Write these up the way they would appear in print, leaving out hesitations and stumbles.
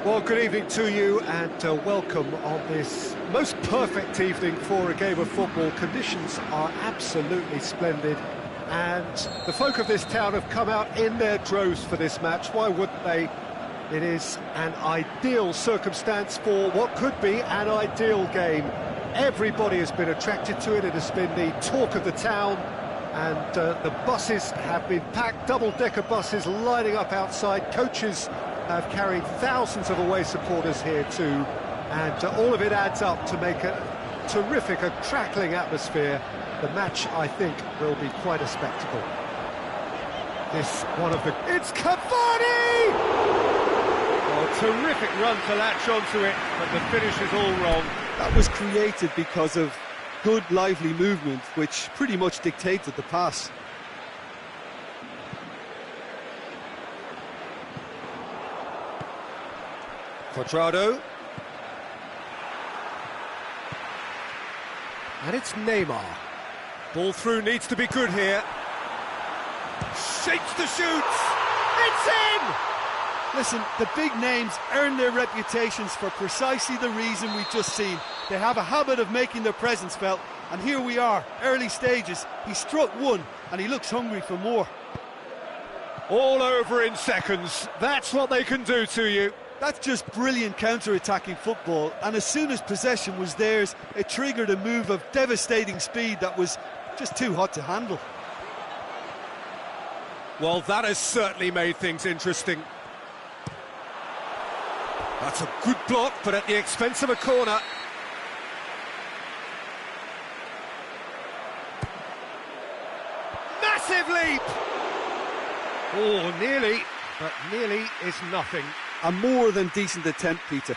Well, good evening to you and welcome on this most perfect evening for a game of football. Conditions are absolutely splendid and the folk of this town have come out in their droves for this match. Why wouldn't they? It is an ideal circumstance for what could be an ideal game. Everybody has been attracted to it. It has been the talk of the town, and the buses have been packed, double-decker buses lining up outside. Coaches have carried thousands of away supporters here too, and all of it adds up to make a terrific, a crackling atmosphere. The match, I think, will be quite a spectacle. It's Cavani! Oh, terrific run to latch onto it, but the finish is all wrong. That was created because of good, lively movement, which pretty much dictated the pass. Quadrado. And it's Neymar. Ball through needs to be good here. Shapes the shoots. It's in! Listen, the big names earn their reputations for precisely the reason we've just seen. They have a habit of making their presence felt, and here we are, early stages. He struck one, and he looks hungry for more. All over in seconds. That's what they can do to you. That's just brilliant counter-attacking football, and as soon as possession was theirs, it triggered a move of devastating speed that was just too hot to handle. Well, that has certainly made things interesting. That's a good block, but at the expense of a corner. Massive leap! Oh, nearly, but nearly is nothing. A more than decent attempt, Peter.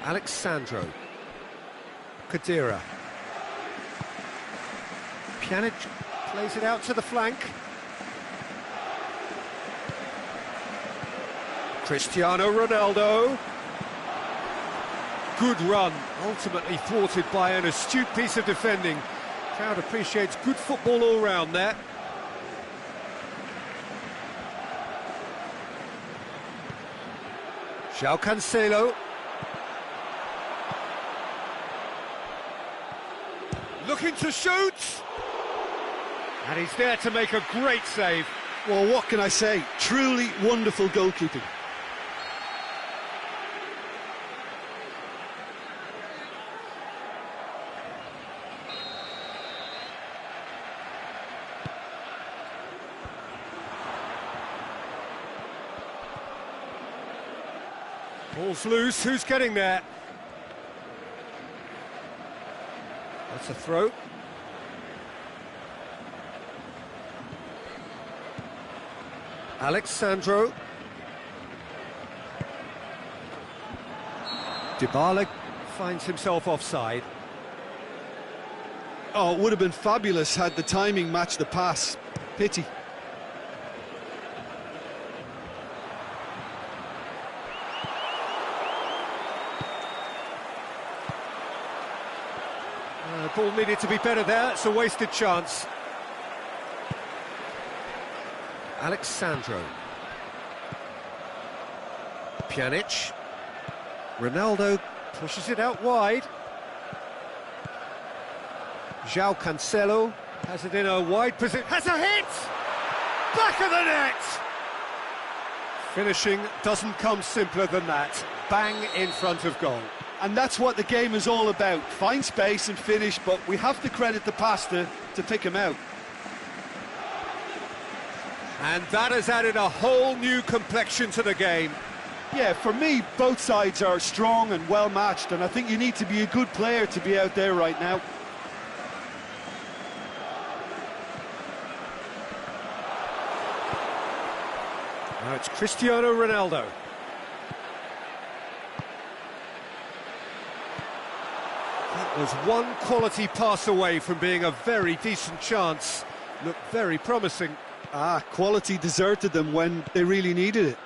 Alexandro. Kadira. Pjanic plays it out to the flank. Cristiano Ronaldo. Good run, ultimately thwarted by an astute piece of defending. Crowd appreciates good football all round there. João Cancelo. Looking to shoot! And he's there to make a great save. Well, what can I say? Truly wonderful goalkeeping. Ball's loose, who's getting there? That's a throw. Alexandro. Dybala finds himself offside. Oh, it would have been fabulous had the timing matched the pass. Pity. The ball needed to be better there, it's a wasted chance. Alexandro. Pjanic. Ronaldo pushes it out wide. João Cancelo has it in a wide position. Has a hit! Back of the net! Finishing doesn't come simpler than that. Bang in front of goal. And that's what the game is all about. Find space and finish, but we have to credit the passer to pick him out. And that has added a whole new complexion to the game. Yeah, for me, both sides are strong and well matched, and I think you need to be a good player to be out there right now. Now it's Cristiano Ronaldo. That was one quality pass away from being a very decent chance. Looked very promising. Quality deserted them when they really needed it.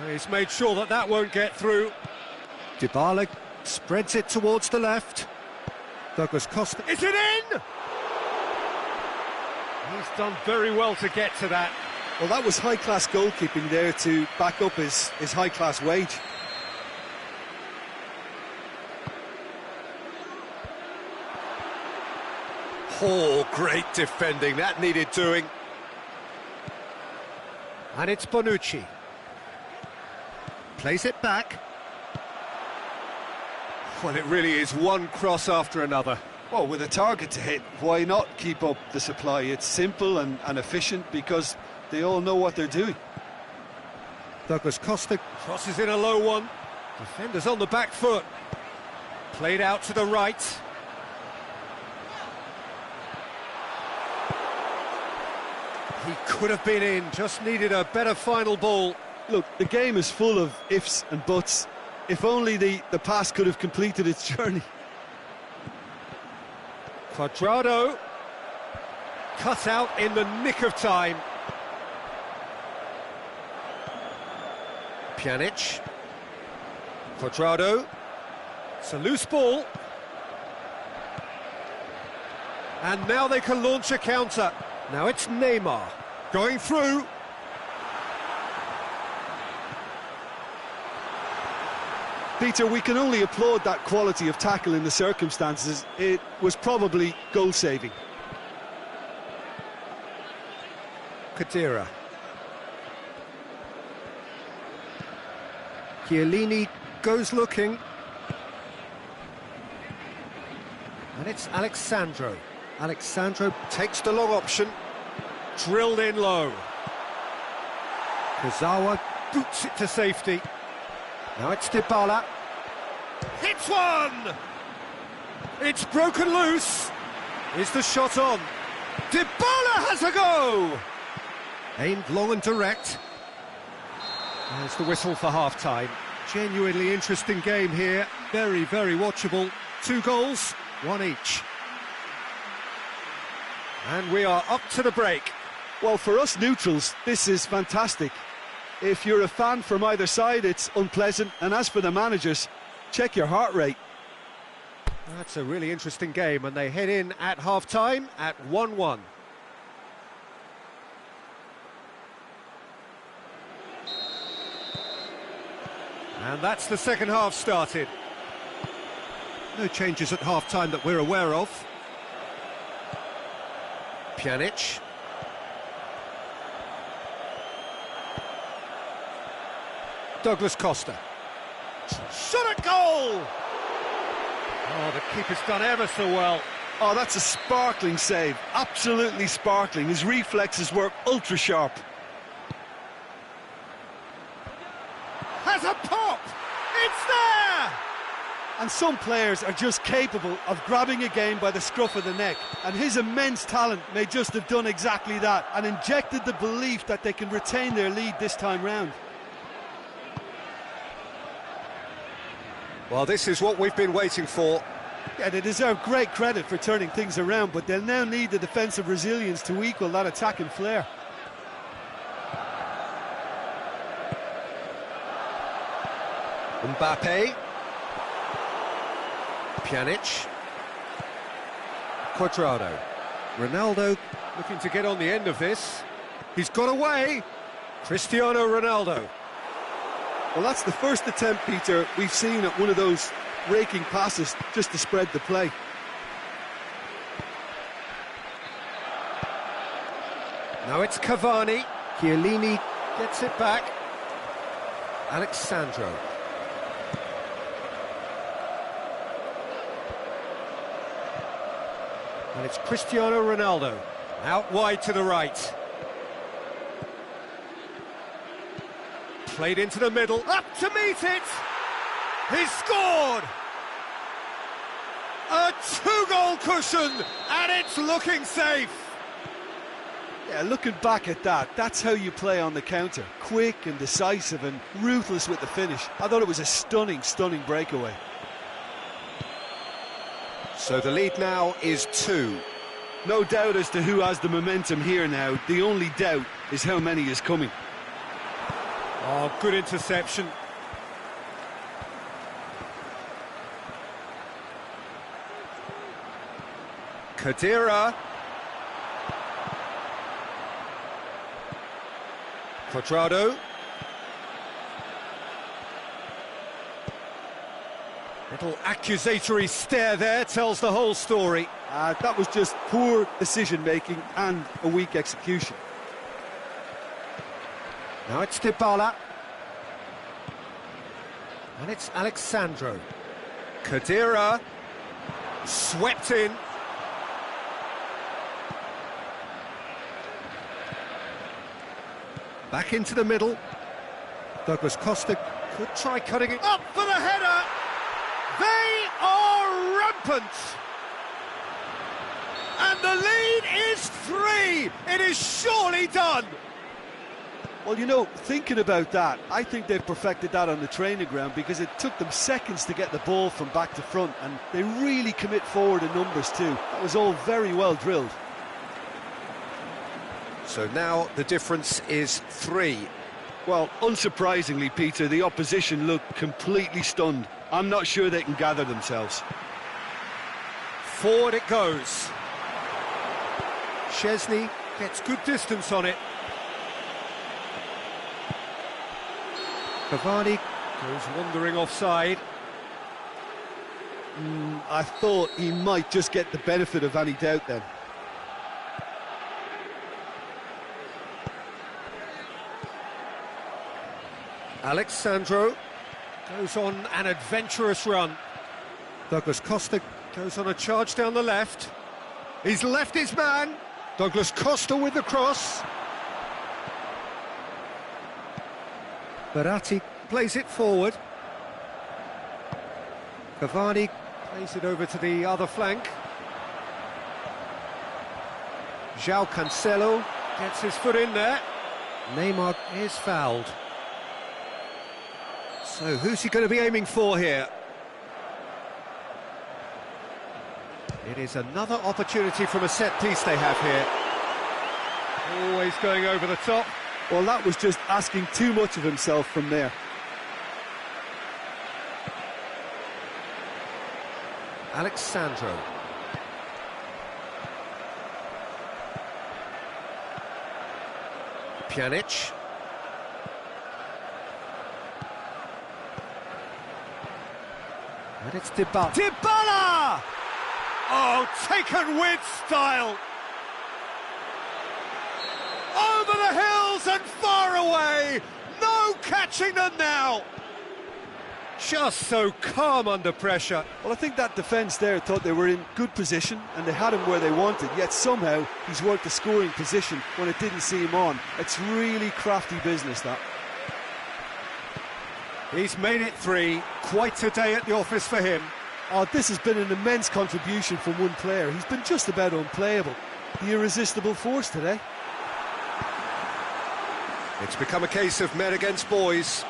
He's made sure that that won't get through. Dybala spreads it towards the left. Douglas Costa. Is it in? He's done very well to get to that. Well, that was high-class goalkeeping there to back up his high-class wage. Oh, great defending. That needed doing. And it's Bonucci. Plays it back. Well, it really is one cross after another. Well, with a target to hit, why not keep up the supply? It's simple and efficient because they all know what they're doing. Douglas Costa crosses in a low one. Defenders on the back foot. Played out to the right. He could have been in, just needed a better final ball. Look, the game is full of ifs and buts. If only the pass could have completed its journey. Cuadrado, cut out in the nick of time. Pjanic, Cuadrado, it's a loose ball. And now they can launch a counter. Now it's Neymar, going through. Peter, we can only applaud that quality of tackle in the circumstances. It was probably goal-saving. Khedira. Chiellini goes looking. And it's Alexandro. Alexandro takes the long option. Drilled in low. Kurzawa boots it to safety. Now it's Dybala. Hits one! It's broken loose. Is the shot on? Dybala has a go! Aimed long and direct. There's the whistle for half-time. Genuinely interesting game here. Very, very watchable. 2 goals, 1 each. And we are up to the break. Well, for us neutrals, this is fantastic. If you're a fan from either side, it's unpleasant. And as for the managers, check your heart rate. That's a really interesting game, and they head in at half-time at 1-1. And that's the second half started. No changes at half-time that we're aware of. Pjanic. Douglas Costa. Shot at goal! Oh, the keeper's done ever so well. Oh, that's a sparkling save. Absolutely sparkling. His reflexes were ultra-sharp. Has a pop! It's there! And some players are just capable of grabbing a game by the scruff of the neck. And his immense talent may just have done exactly that and injected the belief that they can retain their lead this time round. Well, this is what we've been waiting for. Yeah, they deserve great credit for turning things around, but they'll now need the defensive resilience to equal that attacking flair. Mbappe. Pjanic. Cuadrado. Ronaldo looking to get on the end of this. He's got away. Cristiano Ronaldo. Well, that's the first attempt, Peter, we've seen at one of those raking passes just to spread the play. Now it's Cavani. Chiellini gets it back. Alexandro. And it's Cristiano Ronaldo. Out wide to the right. Played into the middle, up to meet it! He's scored! A 2-goal cushion, and it's looking safe! Yeah, looking back at that, that's how you play on the counter. Quick and decisive and ruthless with the finish. I thought it was a stunning, stunning breakaway. So the lead now is 2. No doubt as to who has the momentum here now. The only doubt is how many is coming. Oh, good interception. Khedira. Quadrado. Little accusatory stare there tells the whole story. That was just poor decision-making and a weak execution. Now it's Dybala. And it's Alexandro. Khedira. Swept in. Back into the middle. Douglas Costa could try cutting it up for the header. They are rampant. And the lead is 3. It is surely done. Well, you know, thinking about that, I think they've perfected that on the training ground because it took them seconds to get the ball from back to front, and they really commit forward in numbers too. That was all very well drilled. So now the difference is 3. Well, unsurprisingly, Peter, the opposition looked completely stunned. I'm not sure they can gather themselves. Forward it goes. Szczesny gets good distance on it. Cavani goes wandering offside. I thought he might just get the benefit of any doubt then. Alexandro goes on an adventurous run. Douglas Costa goes on a charge down the left. He's left his man. Douglas Costa with the cross. Verratti plays it forward. Cavani plays it over to the other flank. João Cancelo gets his foot in there. Neymar is fouled. So who's he going to be aiming for here? It is another opportunity from a set piece they have here. Always going over the top. Well, that was just asking too much of himself from there. Alexandro. Pjanic. And it's Dybala. Dybala! Oh, taken with style. Over the hills and far away. No catching them now. Just so calm under pressure. Well, I think that defence there thought they were in good position and they had him where they wanted, yet somehow he's worked the scoring position when it didn't see him on. It's really crafty business, that. He's made it 3. Quite a day at the office for him. Oh, this has been an immense contribution from one player. He's been just about unplayable. The irresistible force today. It's become a case of men against boys.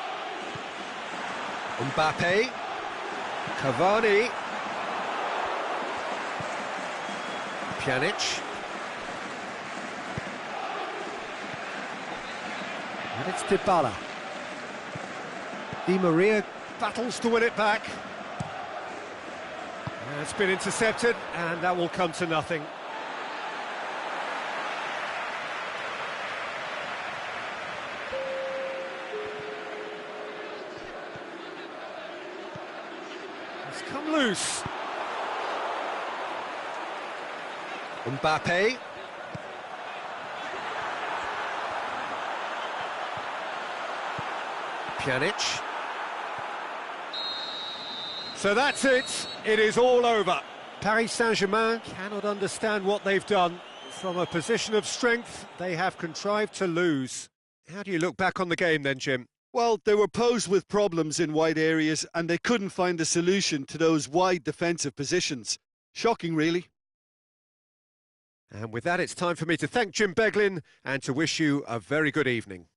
Mbappe. Cavani. Pjanic. And it's Dybala. Di Maria battles to win it back. It's been intercepted, and that will come to nothing. It's come loose. Mbappe. Pjanic. So that's it. It is all over. Paris Saint-Germain cannot understand what they've done. From a position of strength, they have contrived to lose. How do you look back on the game then, Jim? Well, they were posed with problems in wide areas and they couldn't find a solution to those wide defensive positions. Shocking, really. And with that, it's time for me to thank Jim Beglin and to wish you a very good evening.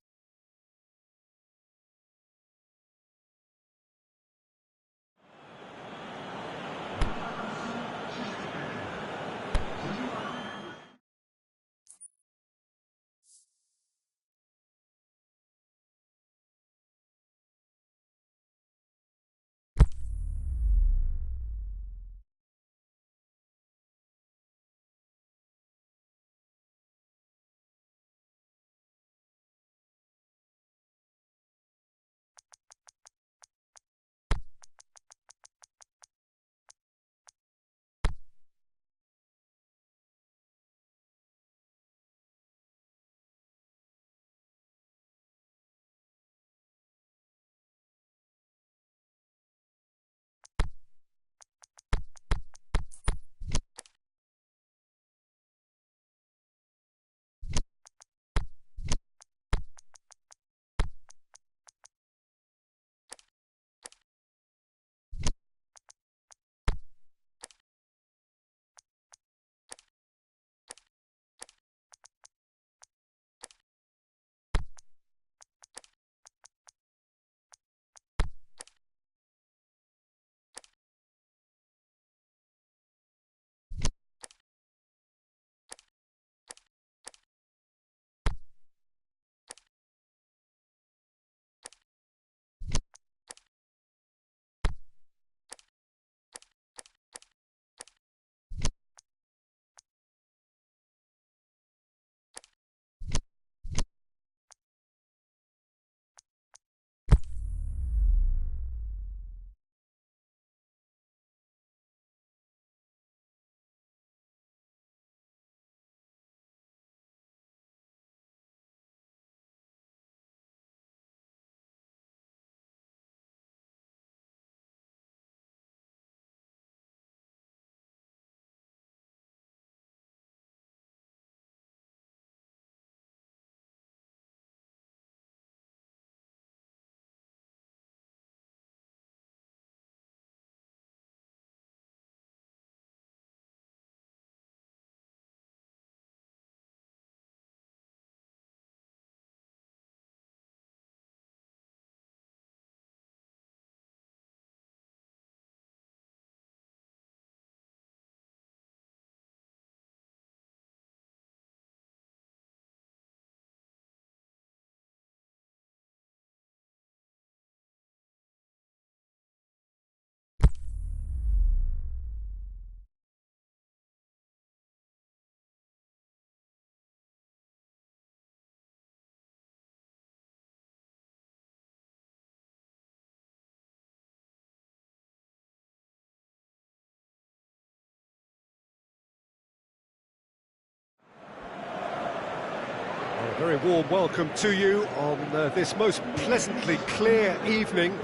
Very warm welcome to you on this most pleasantly clear evening.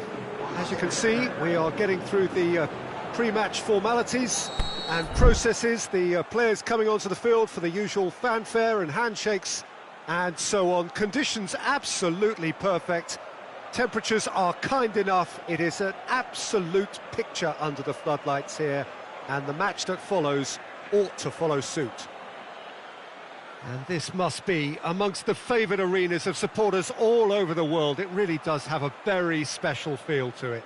As you can see, we are getting through the pre-match formalities and processes, the players coming onto the field for the usual fanfare and handshakes and so on. Conditions absolutely perfect. Temperatures are kind enough. It is an absolute picture under the floodlights here, and the match that follows ought to follow suit. And this must be amongst the favoured arenas of supporters all over the world. It really does have a very special feel to it.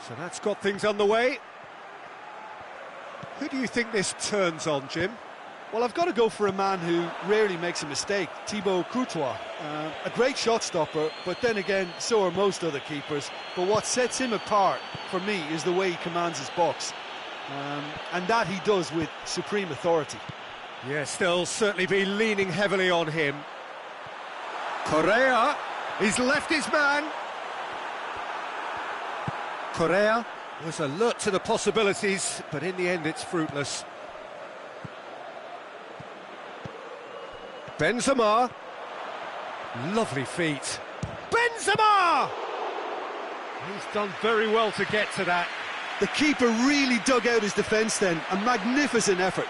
So that's got things underway. Who do you think this turns on, Jim? Well, I've got to go for a man who rarely makes a mistake, Thibaut Courtois. A great shot stopper, but then again, so are most other keepers. But what sets him apart, for me, is the way he commands his box. And that he does with supreme authority. Yes, they'll certainly be leaning heavily on him. Correa, he's left his man. Correa was alert to the possibilities, but in the end it's fruitless. Benzema. Lovely feet. Benzema! He's done very well to get to that. The keeper really dug out his defence then. A magnificent effort.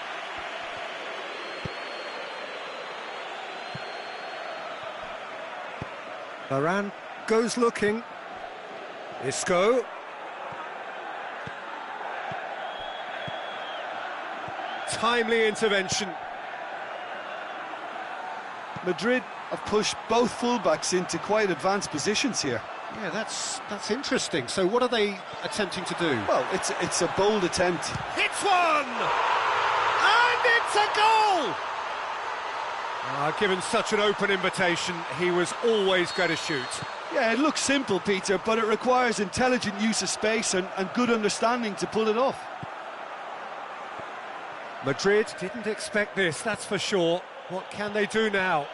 Varane goes looking. Isco. Timely intervention. Madrid have pushed both fullbacks into quite advanced positions here. Yeah, that's interesting. So what are they attempting to do? Well, it's a bold attempt. Hits one! And it's a goal! Given such an open invitation, he was always going to shoot. Yeah, it looks simple, Peter, but it requires intelligent use of space and good understanding to pull it off. Madrid didn't expect this, that's for sure. What can they do now?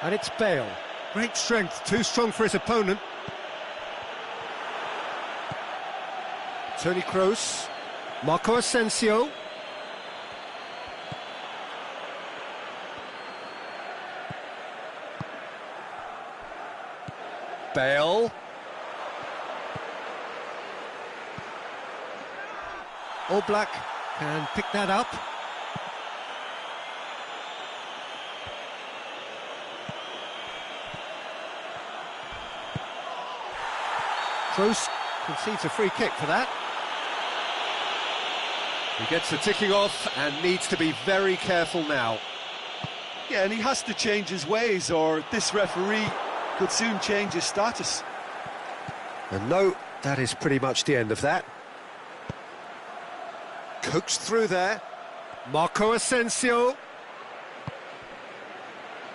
And it's Bale. Great strength, too strong for his opponent. Toni Kroos. Marco Asensio. Bale. Oblak can pick that up. Kroos concedes a free kick for that. He gets the ticking off and needs to be very careful now. Yeah, and he has to change his ways, or this referee could soon change his status. And no, that is pretty much the end of that. Coaxed through there. Marco Asensio.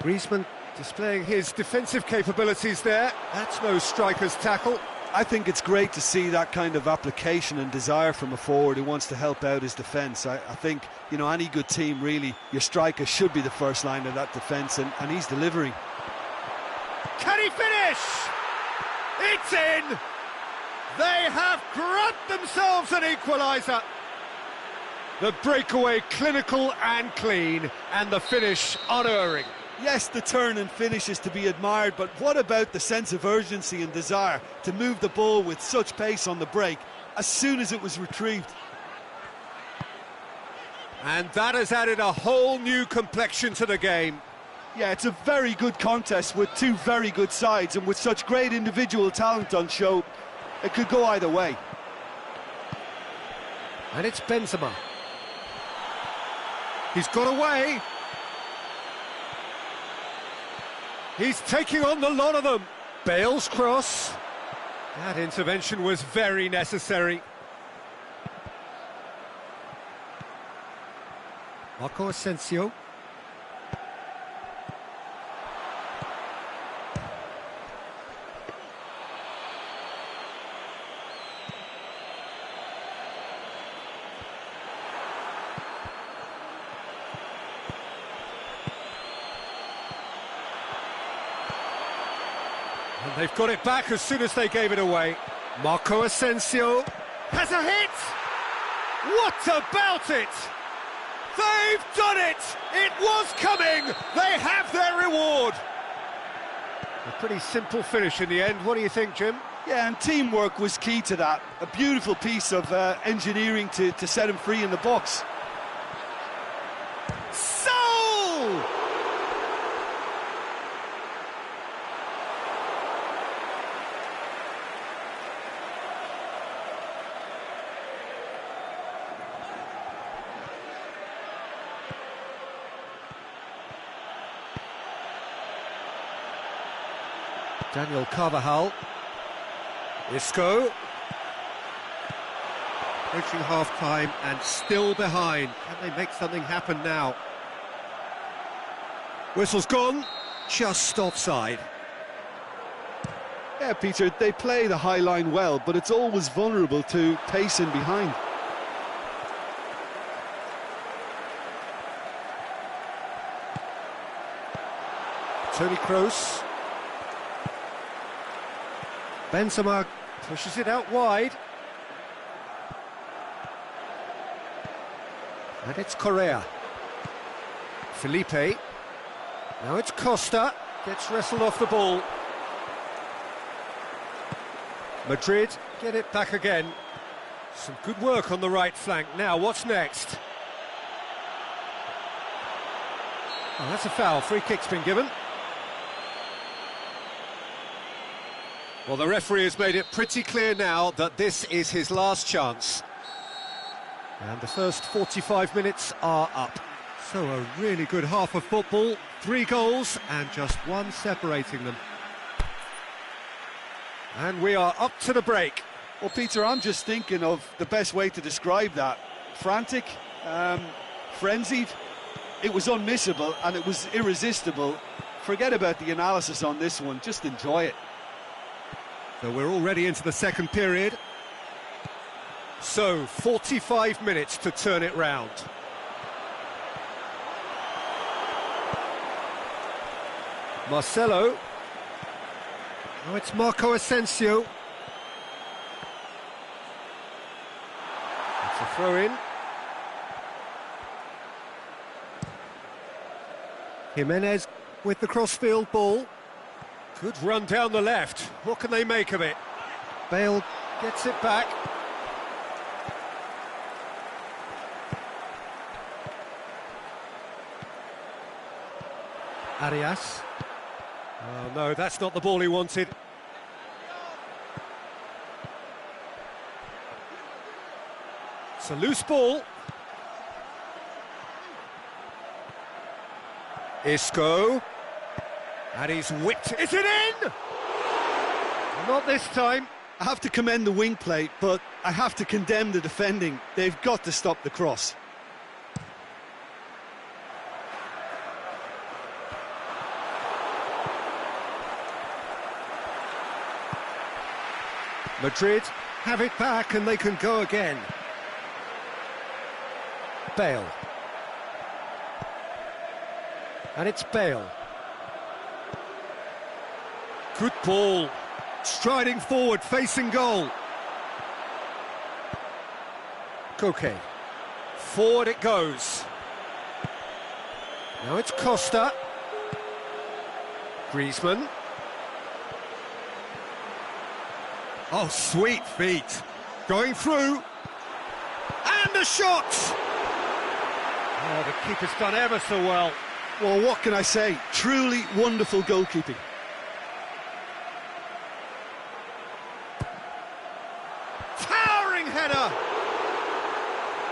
Griezmann displaying his defensive capabilities there. That's no striker's tackle. I think it's great to see that kind of application and desire from a forward who wants to help out his defence. I think, you know, any good team, really, your striker should be the first line of that defence, and he's delivering. Can he finish? It's in! They have grabbed themselves an equaliser. The breakaway clinical and clean, and the finish unerring. Yes, the turn and finish is to be admired, but what about the sense of urgency and desire to move the ball with such pace on the break as soon as it was retrieved? And that has added a whole new complexion to the game. Yeah, it's a very good contest with two very good sides, and with such great individual talent on show, it could go either way. And it's Benzema. He's got away. He's taking on the lot of them. Bale's cross. That intervention was very necessary. Marco Asensio. And they've got it back as soon as they gave it away. Marco Asensio has a hit! What about it? They've done it! It was coming! They have their reward! A pretty simple finish in the end. What do you think, Jim? Yeah, and teamwork was key to that. A beautiful piece of engineering to set him free in the box. Soul! Daniel Carvajal. Isco. Reaching half-time and still behind. Can they make something happen now? Whistle's gone. Just offside. Yeah, Peter, they play the high line well, but it's always vulnerable to pace in behind. Toni Kroos. Benzema pushes it out wide. And it's Correa. Felipe. Now it's Costa. Gets wrestled off the ball. Madrid get it back again. Some good work on the right flank. Now, what's next? Oh, that's a foul. Free kick's been given. Well, the referee has made it pretty clear now that this is his last chance. And the first 45 minutes are up. So a really good half of football, 3 goals and just 1 separating them. And we are up to the break. Well, Peter, I'm just thinking of the best way to describe that. Frantic, frenzied. It was unmissable and it was irresistible. Forget about the analysis on this one, just enjoy it. So we're already into the second period. So 45 minutes to turn it round. Marcelo. Now it's Marco Asensio. It's a throw-in. Jimenez with the crossfield ball. Good run down the left. What can they make of it? Bale gets it back. Arias. Oh no, that's not the ball he wanted. It's a loose ball. Isco. And he's whipped. Is it in? Not this time. I have to commend the wing play, but I have to condemn the defending. They've got to stop the cross. Madrid have it back and they can go again. Bale. And it's Bale. Good ball. Striding forward, facing goal. Koke. Forward it goes. Now it's Costa. Griezmann. Oh, sweet feet. Going through. And the shot! Oh, the keeper's done ever so well. Well, what can I say? Truly wonderful goalkeeping. Towering header!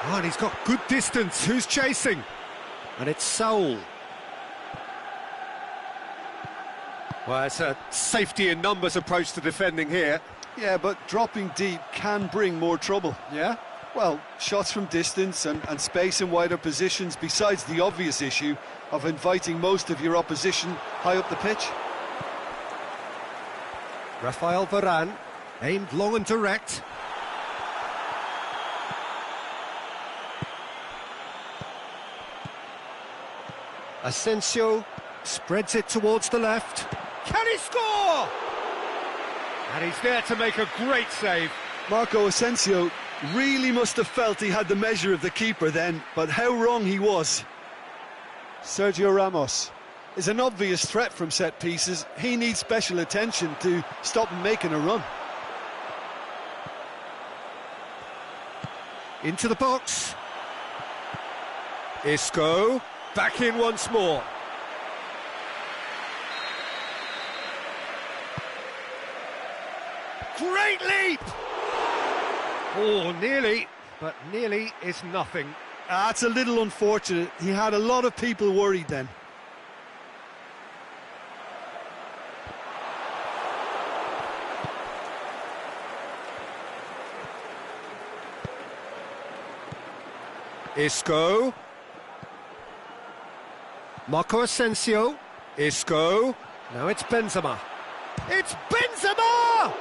Oh, and he's got good distance. Who's chasing? And it's Saul. Well, it's a safety in numbers approach to defending here. Yeah, but dropping deep can bring more trouble. Yeah? Well, shots from distance and space in wider positions, besides the obvious issue of inviting most of your opposition high up the pitch. Rafael Varane, aimed long and direct. Asensio spreads it towards the left. Can he score? And he's there to make a great save. Marco Asensio really must have felt he had the measure of the keeper then, but how wrong he was. Sergio Ramos is an obvious threat from set pieces. He needs special attention to stop him making a run. Into the box. Isco, back in once more. Great leap! Oh, nearly, but nearly is nothing. That's a little unfortunate. He had a lot of people worried then. Isco. Marco Asensio. Isco. Now it's Benzema. It's Benzema!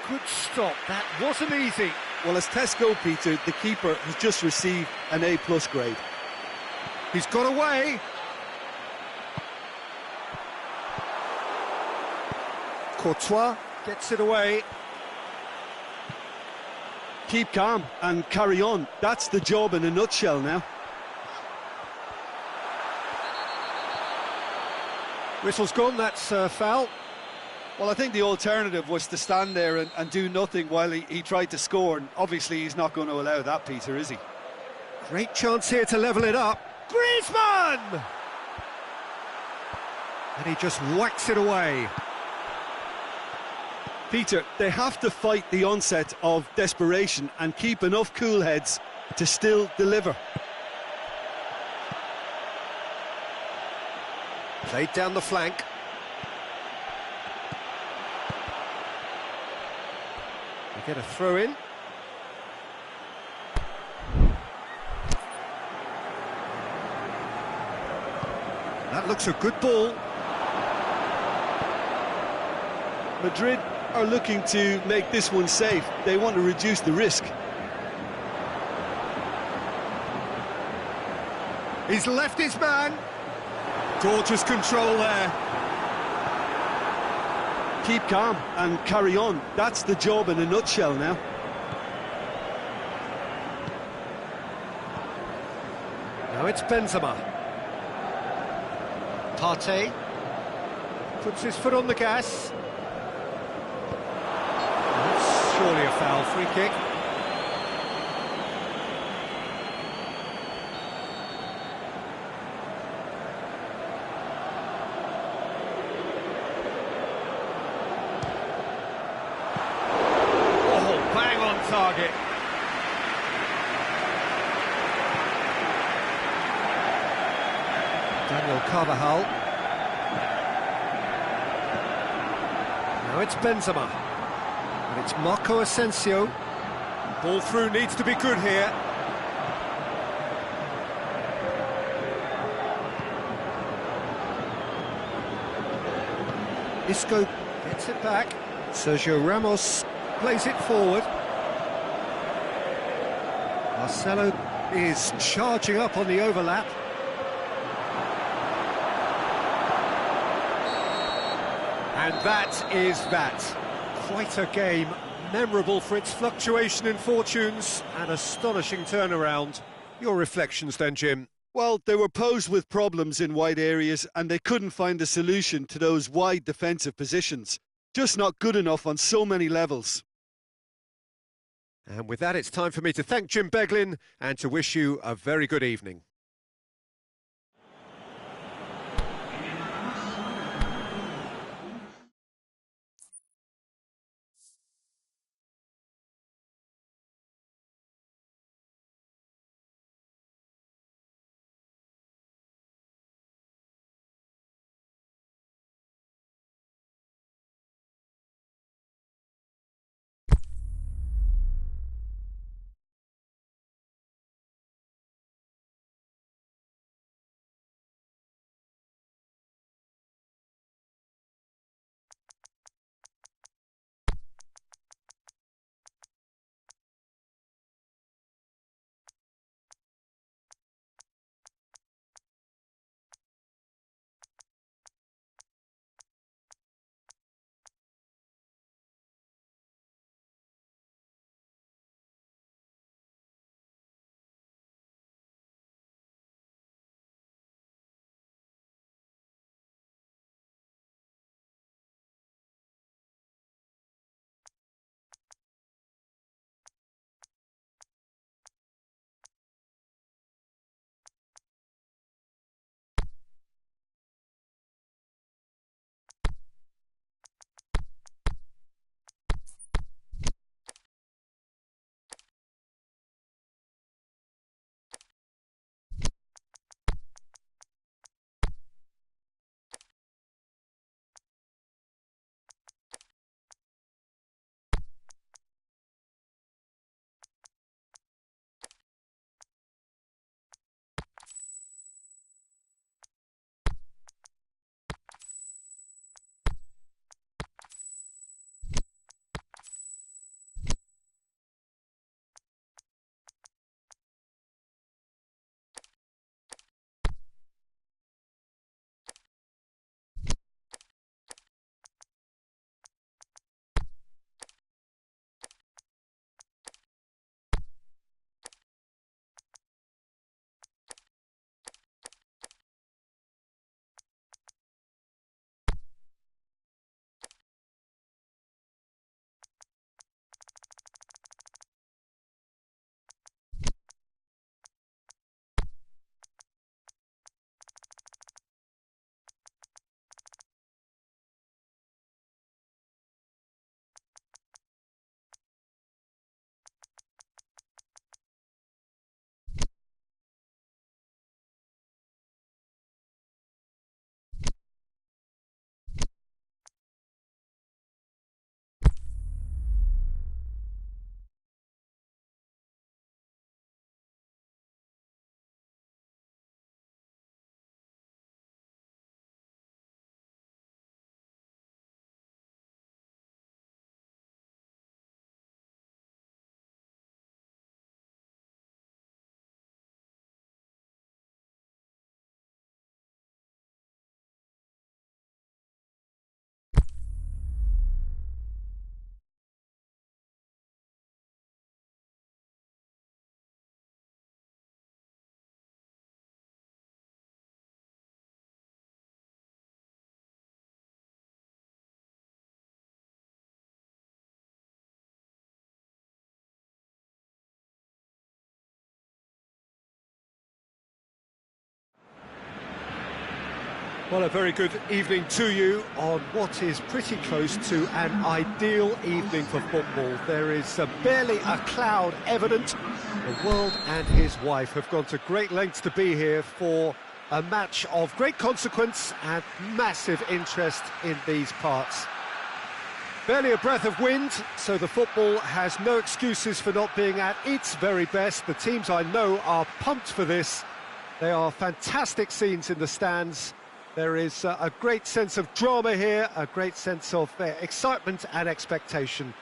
Good stop, that wasn't easy. Well, as tests go, Peter, the keeper has just received an A+ grade. He's got away. Courtois gets it away. Keep calm and carry on. That's the job in a nutshell now. Whistle's gone, that's foul. Well, I think the alternative was to stand there and do nothing while he tried to score, and obviously he's not going to allow that, Peter, is he? Great chance here to level it up. Griezmann! And he just whacks it away. Peter, they have to fight the onset of desperation and keep enough cool heads to still deliver. Played down the flank. They get a throw in. That looks a good ball. Madrid are looking to make this one safe. They want to reduce the risk. He's left his man. Gorgeous control there. Keep calm and carry on. That's the job in a nutshell now. Now it's Benzema. Partey puts his foot on the gas. That's surely a foul, free kick. Oh, bang on target. Daniel Carvajal. Now it's Benzema. And it's Marco Asensio. Ball through needs to be good here. Isco gets it back. Sergio Ramos plays it forward. Marcelo is charging up on the overlap. And that is that. Quite a game, memorable for its fluctuation in fortunes and astonishing turnaround. Your reflections then, Jim? Well, they were posed with problems in wide areas and they couldn't find a solution to those wide defensive positions. Just not good enough on so many levels. And with that, it's time for me to thank Jim Beglin and to wish you a very good evening. Well, a very good evening to you on what is pretty close to an ideal evening for football. There is barely a cloud evident. The world and his wife have gone to great lengths to be here for a match of great consequence and massive interest in these parts. Barely a breath of wind, so the football has no excuses for not being at its very best. The teams I know are pumped for this. They are fantastic scenes in the stands. There is a great sense of drama here, a great sense of excitement and expectation.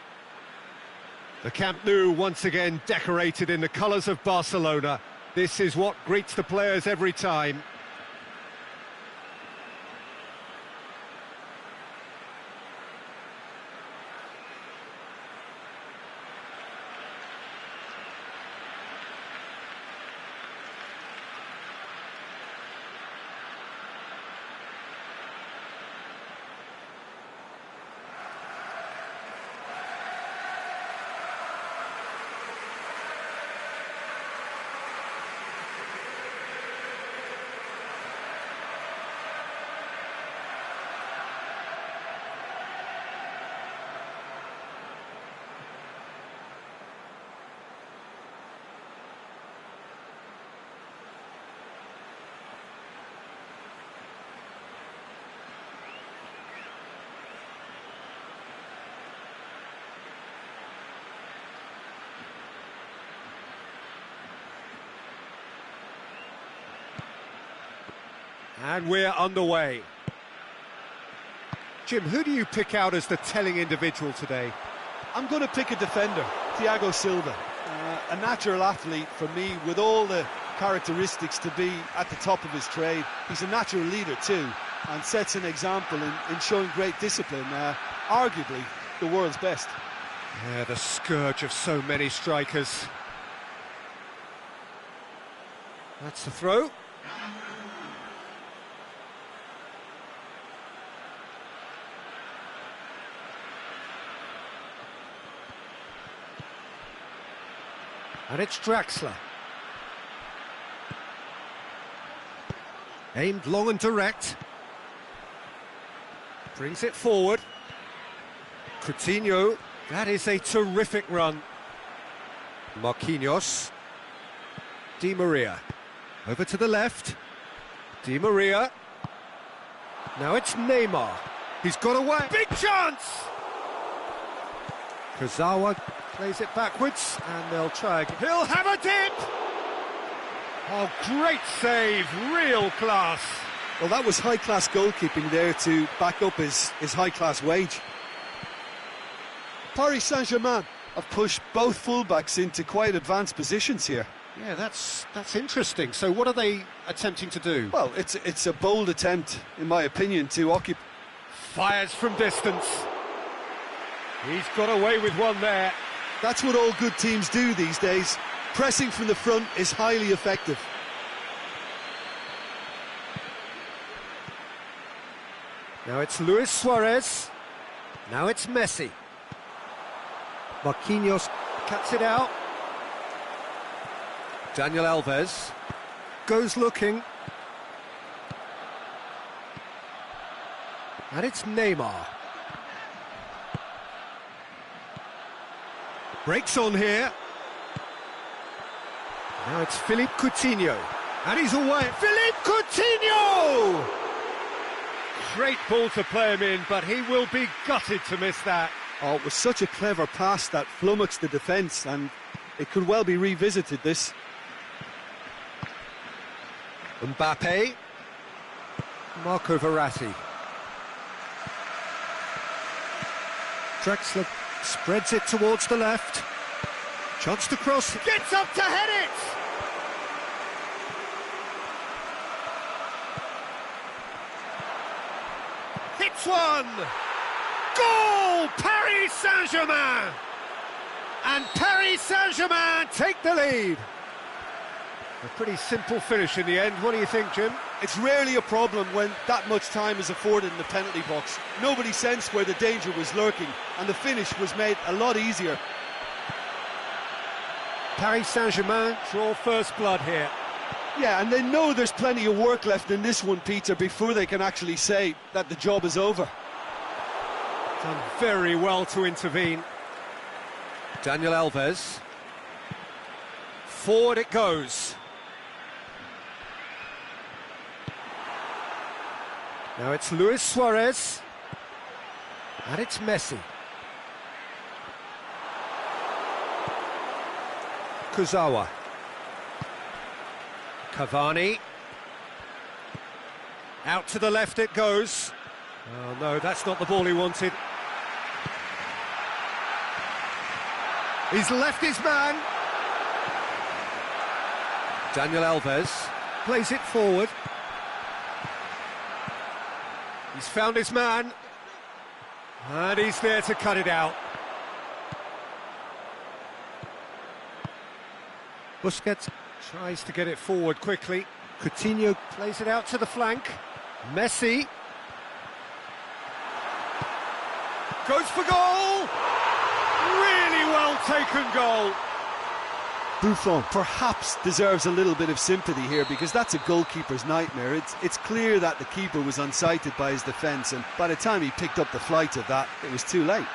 The Camp Nou once again decorated in the colours of Barcelona. This is what greets the players every time. And we're underway. Jim, who do you pick out as the telling individual today? I'm going to pick a defender, Thiago Silva. A natural athlete for me, with all the characteristics to be at the top of his trade. He's a natural leader too, and sets an example in showing great discipline. Arguably the world's best. Yeah, the scourge of so many strikers. That's the throw. And it's Draxler. Aimed long and direct. Brings it forward. Coutinho. That is a terrific run. Marquinhos. Di Maria. Over to the left. Di Maria. Now it's Neymar. He's got away. Big chance! Kurzawa plays it backwards, and they'll try again. He'll have a dip! Oh, great save, real class. Well, that was high-class goalkeeping there to back up his high-class wage. Paris Saint-Germain have pushed both fullbacks into quite advanced positions here. Yeah, that's interesting. So what are they attempting to do? Well, it's a bold attempt, in my opinion, to occupy... Fires from distance. He's got away with one there. That's what all good teams do these days. Pressing from the front is highly effective. Now it's Luis Suarez. Now it's Messi. Marquinhos cuts it out. Daniel Alves goes looking. And it's Neymar. Breaks on here. Now it's Philippe Coutinho. And he's away. Philippe Coutinho! Great ball to play him in, but he will be gutted to miss that. Oh, it was such a clever pass that flummoxed the defence, and it could well be revisited, this. Mbappe. Marco Verratti. Draxler spreads it towards the left. Chance to cross. Gets up to head it! Hits one! Goal! Paris Saint-Germain! And Paris Saint-Germain take the lead. A pretty simple finish in the end. What do you think, Jim? It's rarely a problem when that much time is afforded in the penalty box. Nobody sensed where the danger was lurking, and the finish was made a lot easier. Paris Saint-Germain draw first blood here. Yeah, and they know there's plenty of work left in this one, Peter, before they can actually say that the job is over. Done very well to intervene. Daniel Alves. Forward it goes. Now it's Luis Suarez. And it's Messi. Kurzawa. Cavani. Out to the left it goes. Oh no, that's not the ball he wanted. He's left his man. Daniel Alves plays it forward. He's found his man. And he's there to cut it out. Busquets tries to get it forward quickly. Coutinho plays it out to the flank. Messi goes for goal! Really well taken goal. Buffon perhaps deserves a little bit of sympathy here, because that's a goalkeeper's nightmare. It's clear that the keeper was unsighted by his defence, and by the time he picked up the flight of that, it was too late.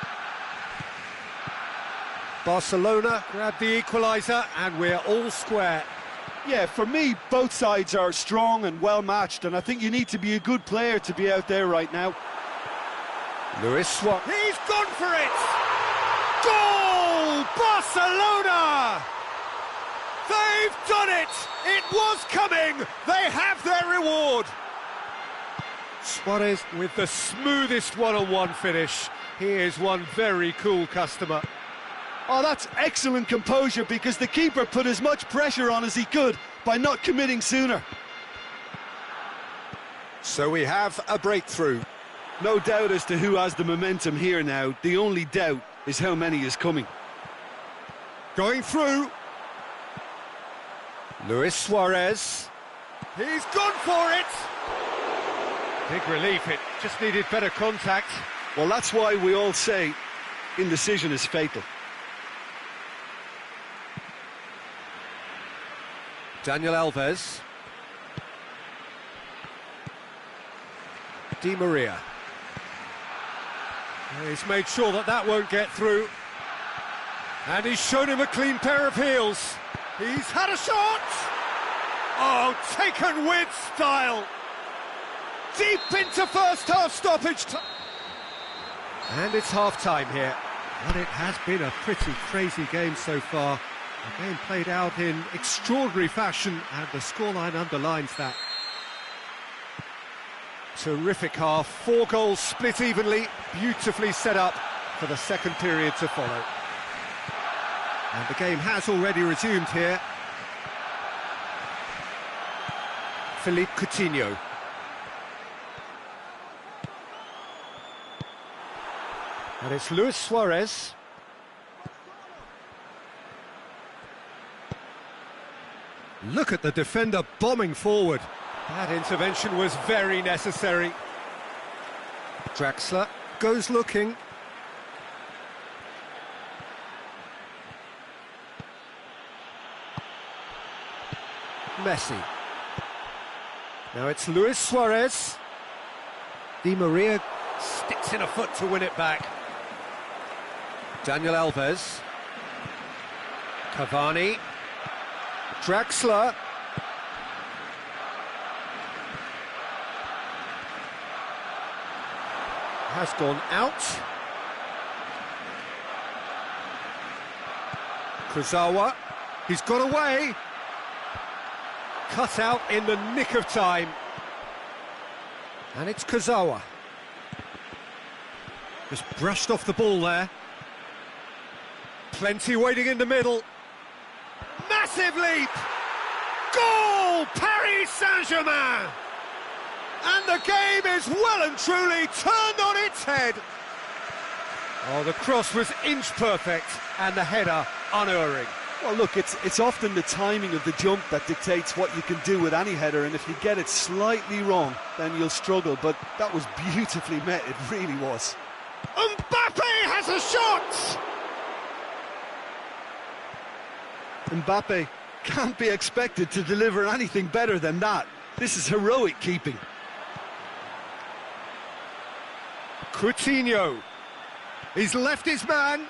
Barcelona grabbed the equaliser, and we're all square. Yeah, for me, both sides are strong and well matched, and I think you need to be a good player to be out there right now. Luis Suarez. He's gone for it! Goal! Barcelona! They've done it! It was coming! They have their reward! Suarez with the smoothest one-on-one finish. He is one very cool customer. Oh, that's excellent composure, because the keeper put as much pressure on as he could by not committing sooner. So we have a breakthrough. No doubt as to who has the momentum here now. The only doubt is how many is coming. Going through. Luis Suarez. He's gone for it! Big relief, it just needed better contact. Well, that's why we all say indecision is fatal. Daniel Alves. Di Maria. He's made sure that that won't get through. And he's shown him a clean pair of heels. He's had a shot! Oh, taken with style! Deep into first half stoppage time. And it's half-time here. And it has been a pretty crazy game so far. A game played out in extraordinary fashion, and the scoreline underlines that. Terrific half, 4 goals split evenly, beautifully set up for the second period to follow. And the game has already resumed here. Philippe Coutinho. And it's Luis Suarez. Look at the defender bombing forward. That intervention was very necessary. Draxler goes looking. Messi. Now it's Luis Suarez. Di Maria sticks in a foot to win it back. Daniel Alves. Cavani. Draxler. Has gone out. Kurzawa. He's got away. Cut out in the nick of time. And it's Kurzawa. Just brushed off the ball there. Plenty waiting in the middle. Massive leap! Goal! Paris Saint-Germain! And the game is well and truly turned on its head. Oh, the cross was inch perfect and the header unerring. Well, look, it's often the timing of the jump that dictates what you can do with any header, and if you get it slightly wrong, then you'll struggle, but that was beautifully met, it really was. Mbappe has a shot! Mbappe Can't be expected to deliver anything better than that. This is heroic keeping. Coutinho. He's left his man.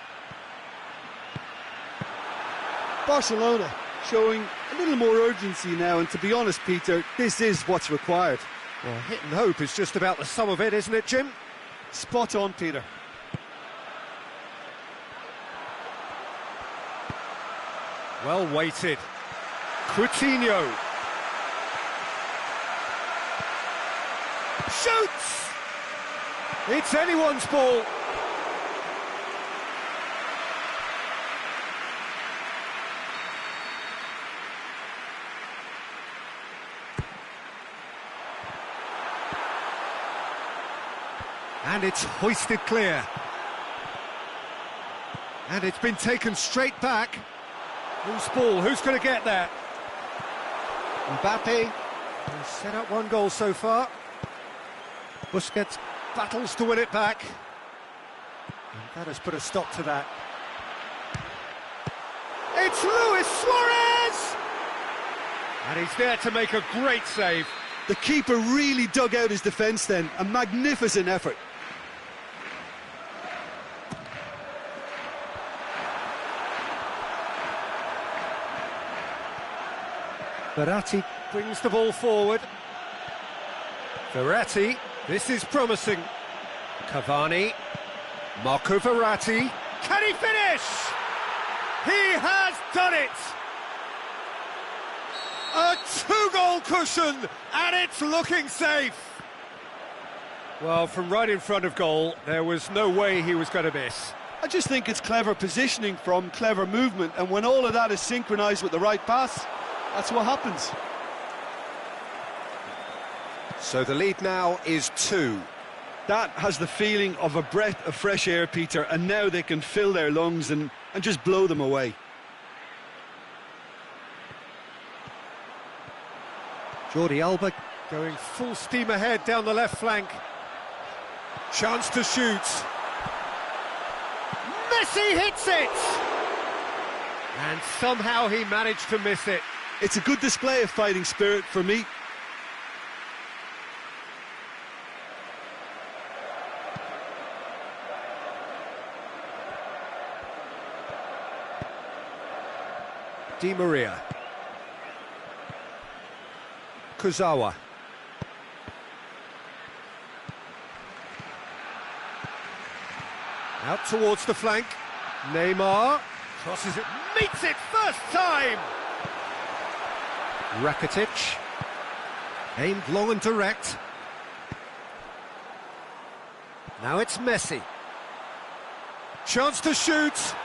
Barcelona showing a little more urgency now, and to be honest, Peter, this is what's required. Well, hit and hope is just about the sum of it, isn't it, Jim? Spot on, Peter. Well weighted. Coutinho. Shoots! It's anyone's ball. And it's hoisted clear. And it's been taken straight back. Whose ball? Who's going to get that? Mbappe has set up one goal so far. Busquets battles to win it back. And that has put a stop to that. It's Luis Suarez! And he's there to make a great save. The keeper really dug out his defence then. A magnificent effort. Verratti brings the ball forward. Verratti, this is promising. Cavani, Marco Verratti. Can he finish? He has done it! A two-goal cushion, and it's looking safe. Well, from right in front of goal, there was no way he was going to miss. I just think it's clever positioning from clever movement, and when all of that is synchronised with the right pass, that's what happens. So the lead now is 2. That has the feeling of a breath of fresh air, Peter, and now they can fill their lungs and just blow them away. Jordi Alba going full steam ahead down the left flank. Chance to shoot. Messi hits it! And somehow he managed to miss it. It's a good display of fighting spirit for me. Di Maria. Kurzawa. Out towards the flank. Neymar crosses it, meets it first time. Rakitic. Aimed long and direct. Now it's Messi. Chance to shoot.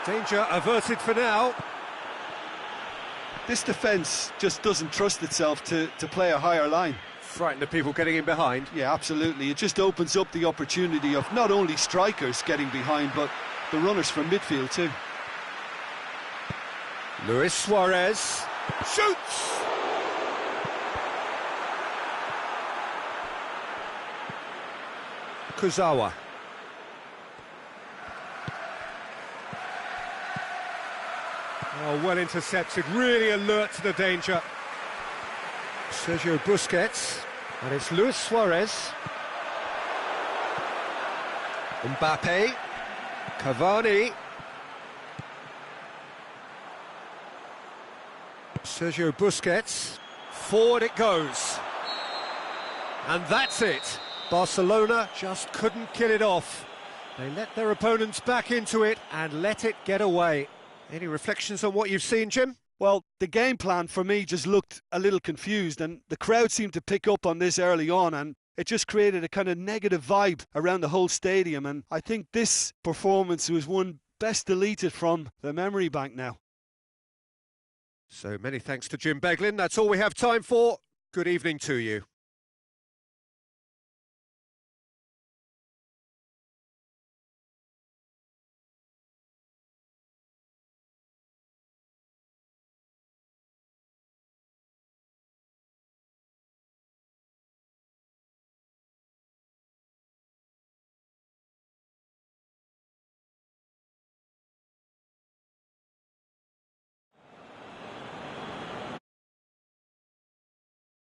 Danger averted for now. This defence just doesn't trust itself to play a higher line. Frightened of people getting in behind. Yeah, absolutely. It just opens up the opportunity of not only strikers getting behind, but the runners from midfield too. Luis Suarez shoots! Kurzawa. Oh, well intercepted, really alert to the danger. Sergio Busquets, and it's Luis Suarez. Mbappe, Cavani. Sergio Busquets, forward it goes. And that's it. Barcelona just couldn't kill it off. They let their opponents back into it and let it get away. Any reflections on what you've seen, Jim? Well, the game plan for me just looked a little confused, and the crowd seemed to pick up on this early on, and it just created a kind of negative vibe around the whole stadium, and I think this performance was one best deleted from the memory bank now. So many thanks to Jim Beglin. That's all we have time for. Good evening to you.